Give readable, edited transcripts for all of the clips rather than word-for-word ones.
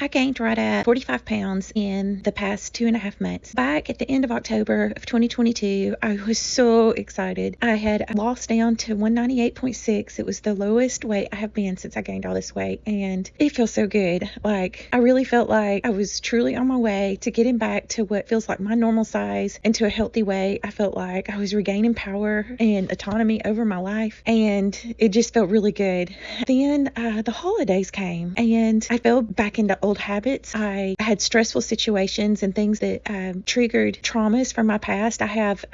I gained right at 45 pounds in the past 2.5 months. Back at the end of October of 2022, I was so excited. I had lost down to 198.6. It was the lowest weight I have been since I gained all this weight, and it feels so good. Like, I really felt like I was truly on my way to getting back to what feels like my normal size and to a healthy weight. I felt like I was regaining power and autonomy over my life, and it just felt really good. Then the holidays came, and I fell back into old habits. I had stressful situations and things that triggered traumas from my past. I have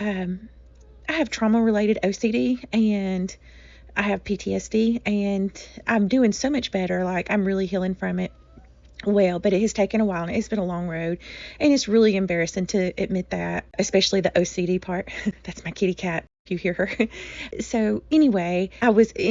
trauma-related OCD, and I have PTSD, and I'm doing so much better. Like, I'm really healing from it. Well, but it has taken a while, and it's been a long road, and it's really embarrassing to admit that, especially the OCD part. That's my kitty cat. You hear her. So anyway, I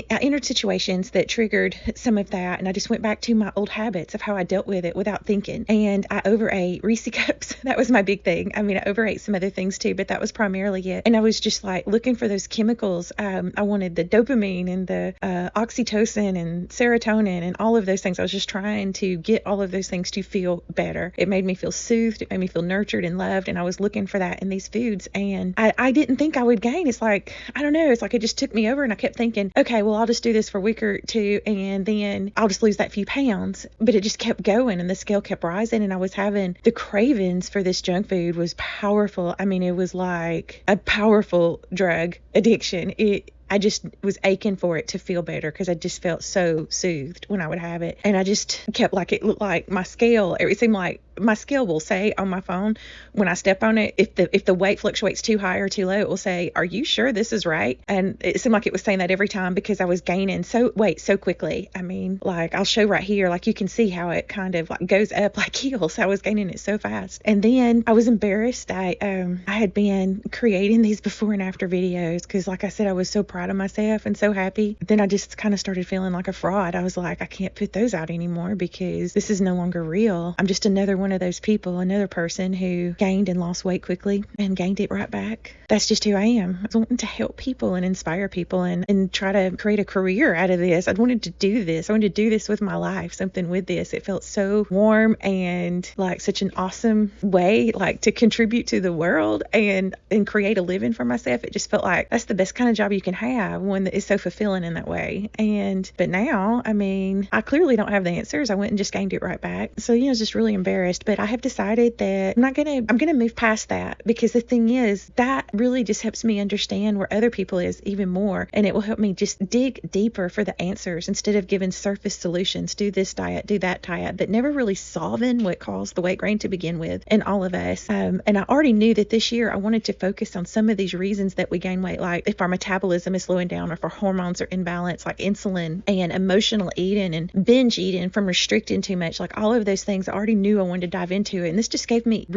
entered situations that triggered some of that, and I just went back to my old habits of how I dealt with it without thinking. And I overate Reese cups. That was my big thing. I mean, I overate some other things too, but that was primarily it. And I was just like looking for those chemicals. I wanted the dopamine and the oxytocin and serotonin and all of those things. I was just trying to get all of those things to feel better. It made me feel soothed. It made me feel nurtured and loved. And I was looking for that in these foods. And I didn't think I would gain. It's like, I don't know, it's like it just took me over, and I kept thinking, okay, well, I'll just do this for a week or two, and then I'll just lose that few pounds. But it just kept going, and the scale kept rising, and I was having the cravings for this junk food was powerful. I mean, it was like a powerful drug addiction. I just was aching for it to feel better because I just felt so soothed when I would have it. And I just kept, like, it looked like my scale, it seemed like my scale will say on my phone when I step on it, if the weight fluctuates too high or too low, it will say, "Are you sure this is right?" And it seemed like it was saying that every time because I was gaining weight so quickly. I mean, like, I'll show right here, like, you can see how it kind of like goes up like heels. I was gaining it so fast. And then I was embarrassed. I had been creating these before and after videos because, like I said, I was so proud of myself and so happy. Then I just kind of started feeling like a fraud. I was like, I can't put those out anymore because this is no longer real. I'm just another one of those people, another person who gained and lost weight quickly and gained it right back. That's just who I am. I was wanting to help people and inspire people and try to create a career out of this. I wanted to do this. I wanted to do this with my life, something with this. It felt so warm and like such an awesome way, like, to contribute to the world and create a living for myself. It just felt like that's the best kind of job you can have, one that is so fulfilling in that way. But now, I mean, I clearly don't have the answers. I went and just gained it right back. So, I was just really embarrassed. But I have decided that I'm going to move past that, because the thing is that really just helps me understand where other people is even more. And it will help me just dig deeper for the answers instead of giving surface solutions. Do this diet, do that diet, but never really solving what caused the weight gain to begin with in all of us. And I already knew that this year I wanted to focus on some of these reasons that we gain weight, like if our metabolism is slowing down or if our hormones are imbalanced, like insulin and emotional eating and binge eating from restricting too much, like all of those things I already knew I wanted to dive into it. And this just gave me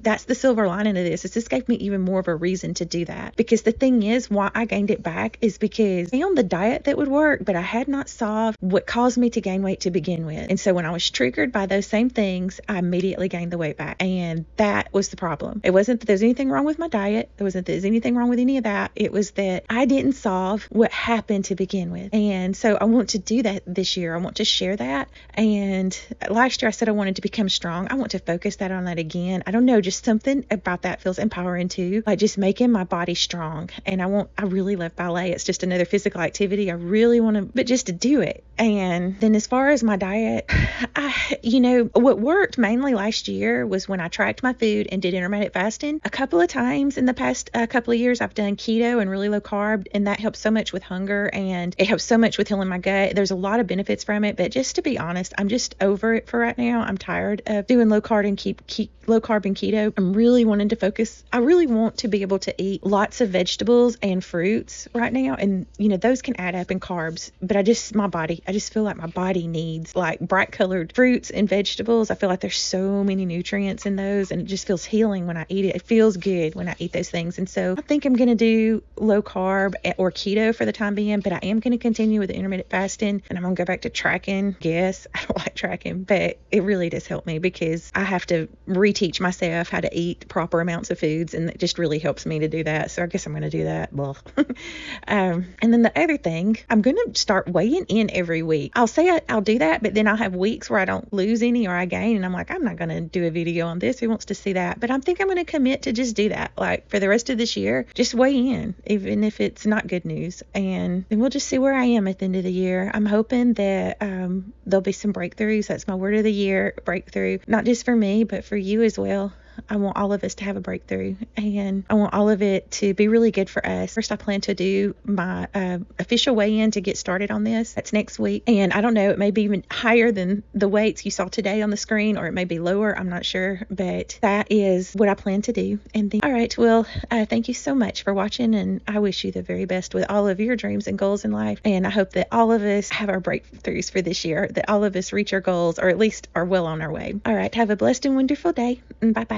that's the silver lining of this. This gave me even more of a reason to do that, because the thing is why I gained it back is because I found the diet that would work, but I had not solved what caused me to gain weight to begin with. And so when I was triggered by those same things, I immediately gained the weight back. And that was the problem. It wasn't that there's anything wrong with my diet. It wasn't that there's anything wrong with any of that. It was that I didn't solve what happened to begin with. And so I want to do that this year. I want to share that. And last year I said I wanted to become strong. I want to focus that on that again. I don't know, just something about that feels empowering too, like just making my body strong. And I really love ballet. It's just another physical activity. I really want to, but just to do it. And then as far as my diet, what worked mainly last year was when I tracked my food and did intermittent fasting. A couple of times in the past couple of years, I've done keto and really low carb, and that helps so much with hunger, and it helps so much with healing my gut. There's a lot of benefits from it, but just to be honest, I'm just over it for right now. I'm tired of doing low carb and keto. I'm really wanting to focus. I really want to be able to eat lots of vegetables and fruits right now, and those can add up in carbs, but I just feel like my body needs like bright colored fruits and vegetables. I feel like there's so many nutrients in those, and it just feels healing when I eat it. It feels good when I eat those things. And so I think I'm going to do low carb carb or keto for the time being, but I am going to continue with the intermittent fasting, and I'm going to go back to tracking. Yes, I don't like tracking, but it really does help me because I have to reteach myself how to eat proper amounts of foods, and it just really helps me to do that. So I guess I'm going to do that. Well, and then the other thing, I'm going to start weighing in every week. I'll say I'll do that, but then I'll have weeks where I don't lose any or I gain, and I'm like, I'm not going to do a video on this. Who wants to see that? But I think I'm going to commit to just do that. Like for the rest of this year, just weigh in, even if it's not good news. And then we'll just see where I am at the end of the year. I'm hoping that there'll be some breakthroughs. That's my word of the year, breakthrough, not just for me, but for you as well. I want all of us to have a breakthrough, and I want all of it to be really good for us. First, I plan to do my official weigh-in to get started on this. That's next week. And I don't know, it may be even higher than the weights you saw today on the screen, or it may be lower. I'm not sure, but that is what I plan to do. And then, all right, well, thank you so much for watching, and I wish you the very best with all of your dreams and goals in life. And I hope that all of us have our breakthroughs for this year, that all of us reach our goals, or at least are well on our way. All right, have a blessed and wonderful day, and bye-bye.